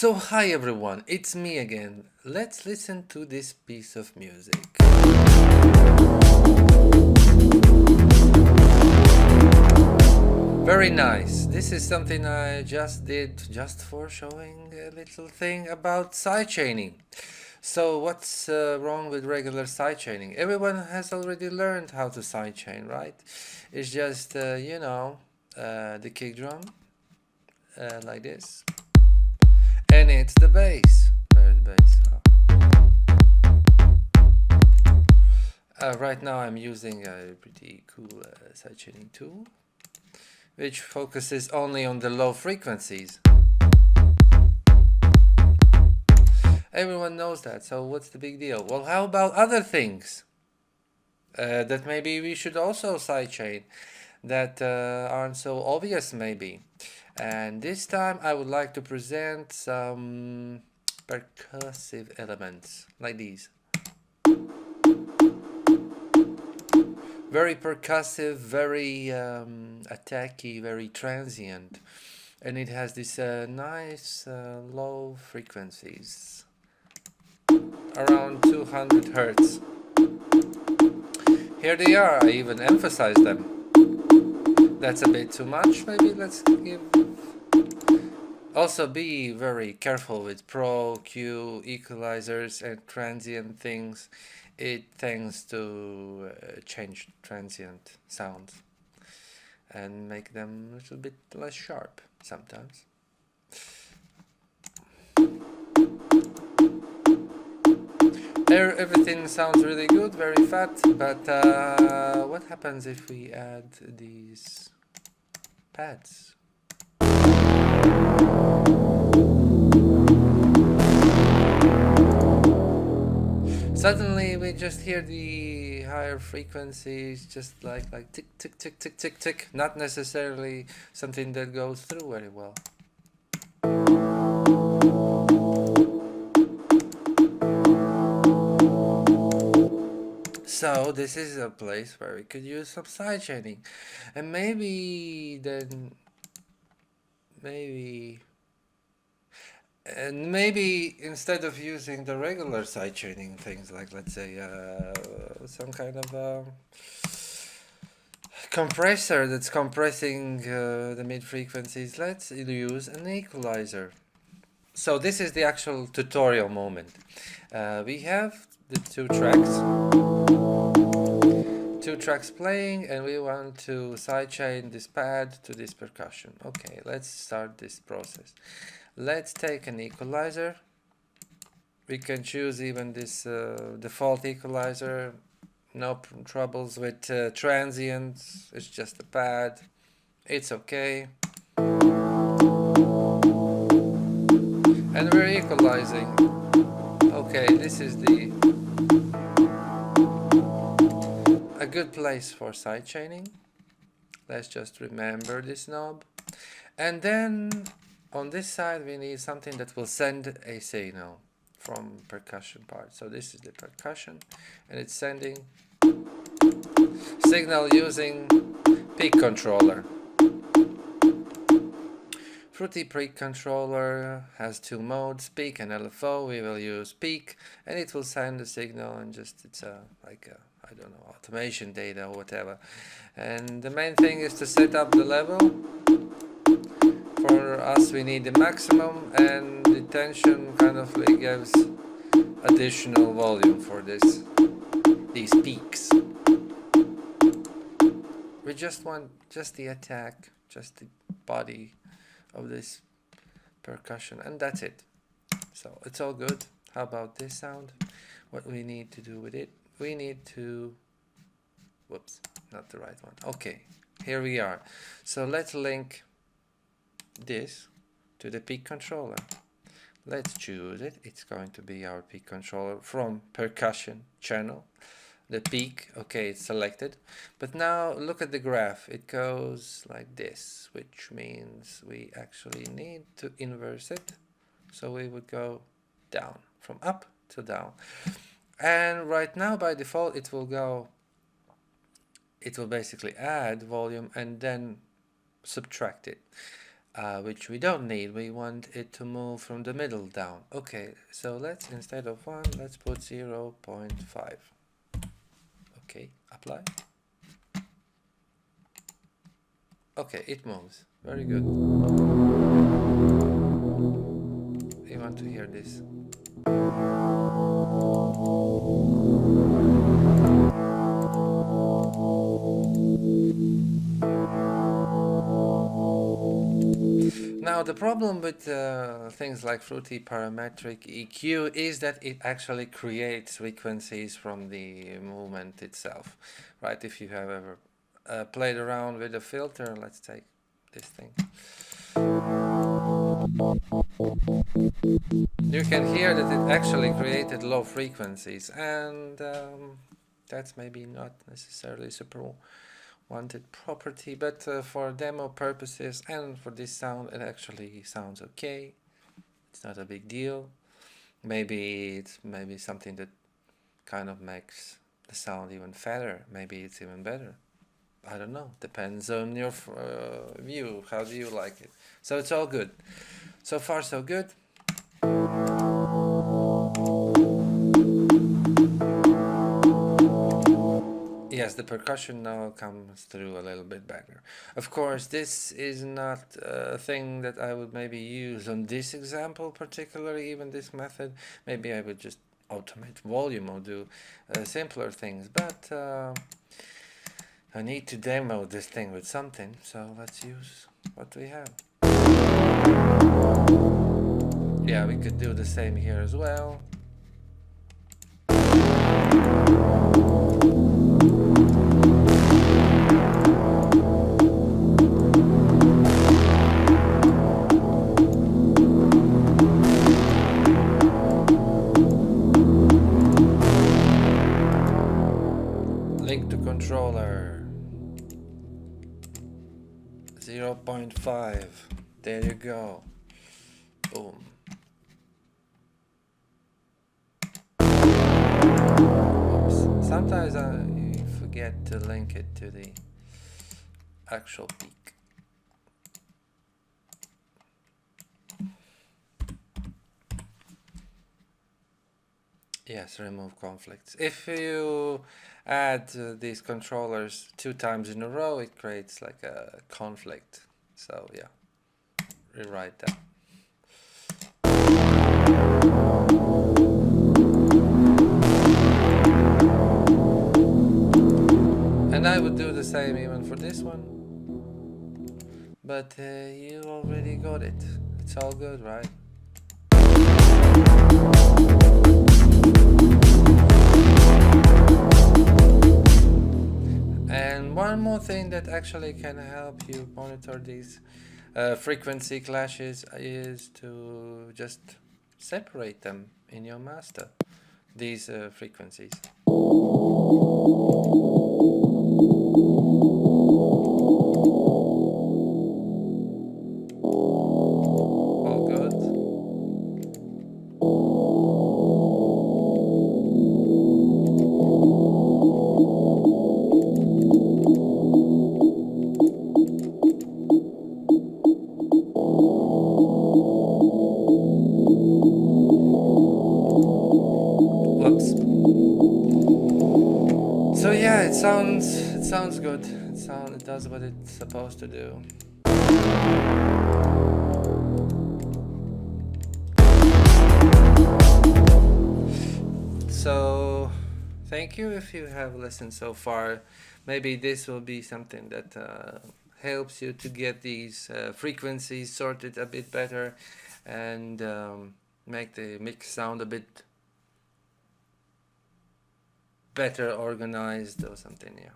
So hi everyone, it's me again. Let's listen to this piece of music. Very nice. This is something I just did just for showing a little thing about sidechaining. So what's wrong with regular sidechaining? Everyone has already learned how to sidechain, right? It's just, the kick drum, like this. And it's the bass. Where's the bass? Right now I'm using a pretty cool sidechaining tool, which focuses only on the low frequencies. Everyone knows that, so what's the big deal? Well, how about other things that maybe we should also sidechain that aren't so obvious maybe? And this time I would like to present some percussive elements like these. Very percussive, very attacky, very transient, and it has this nice low frequencies around 200 hertz. Here they are, I even emphasize them. That's a bit too much, maybe let's give. Also be very careful with Pro, Q, equalizers and transient things. It tends to change transient sounds and make them a little bit less sharp sometimes. Everything sounds really good, very fat, but what happens if we add these pads? Suddenly we just hear the higher frequencies, just like tick tick tick tick tick tick, not necessarily something that goes through very well. So this is a place where we could use some sidechaining, and maybe instead of using the regular sidechaining things, like let's say some kind of compressor that's compressing the mid frequencies, let's use an equalizer. So this is the actual tutorial moment. We have the two tracks playing, and we want to sidechain this pad to this percussion. Okay, let's start this process. Let's take an equalizer. We can choose even this default equalizer. No troubles with transients. It's just a pad. It's okay. And we're equalizing. Okay, this is a good place for sidechaining. Let's just remember this knob. And then on this side we need something that will send a signal from percussion part. So this is the percussion, and it's sending signal using peak controller. Fruity peak controller has two modes, peak and LFO. We will use peak, and it will send the signal, and just it's like a, I don't know, automation data or whatever. And the main thing is to set up the level. For us we need the maximum, and the tension kind of gives additional volume for these peaks. We just want just the attack, just the body of this percussion, and that's it. So it's all good. How about this sound? What we need to do with it, we need to, whoops, not the right one. Okay, here we are. So let's link this to the peak controller. Let's choose it. It's going to be our peak controller from percussion channel. The peak, okay, it's selected. But now look at the graph. It goes like this, which means we actually need to inverse it. So we would go down, from up to down. And right now by default it will basically add volume and then subtract it. which we don't need. We want it to move from the middle down. Okay, so let's, instead of 1, let's put 0.5. Okay, apply. Okay, it moves. Very good. You want to hear this. Now the problem with things like Fruity Parametric EQ is that it actually creates frequencies from the movement itself, right? If you have ever played around with a filter, let's take this thing. You can hear that it actually created low frequencies, and that's maybe not necessarily super wanted property, but for demo purposes and for this sound, it actually sounds okay. It's not a big deal. Maybe it's something that kind of makes the sound even fatter. Maybe it's even better. I don't know. Depends on your view. How do you like it? So it's all good. So far, so good. Yes, the percussion now comes through a little bit better. Of course, this is not a thing that I would maybe use on this example particularly, even this method. Maybe I would just automate volume or do simpler things, but I need to demo this thing with something, so let's use what we have. Yeah, we could do the same here as well. Link to controller 0.5. There you go. Boom. Oops. Sometimes I forget to link it to the actual peak. Yes, remove conflicts. If you add these controllers 2 times in a row, it creates like a conflict. So yeah, rewrite that. And I would do the same even for this one. But you already got it. It's all good, right? And one more thing that actually can help you monitor these frequency clashes is to just separate them in your master, these frequencies. All good. So yeah, it sounds good. It does what it's supposed to do. So thank you if you have listened so far. Maybe this will be something that helps you to get these frequencies sorted a bit better and make the mix sound a bit better organized or something. Yeah.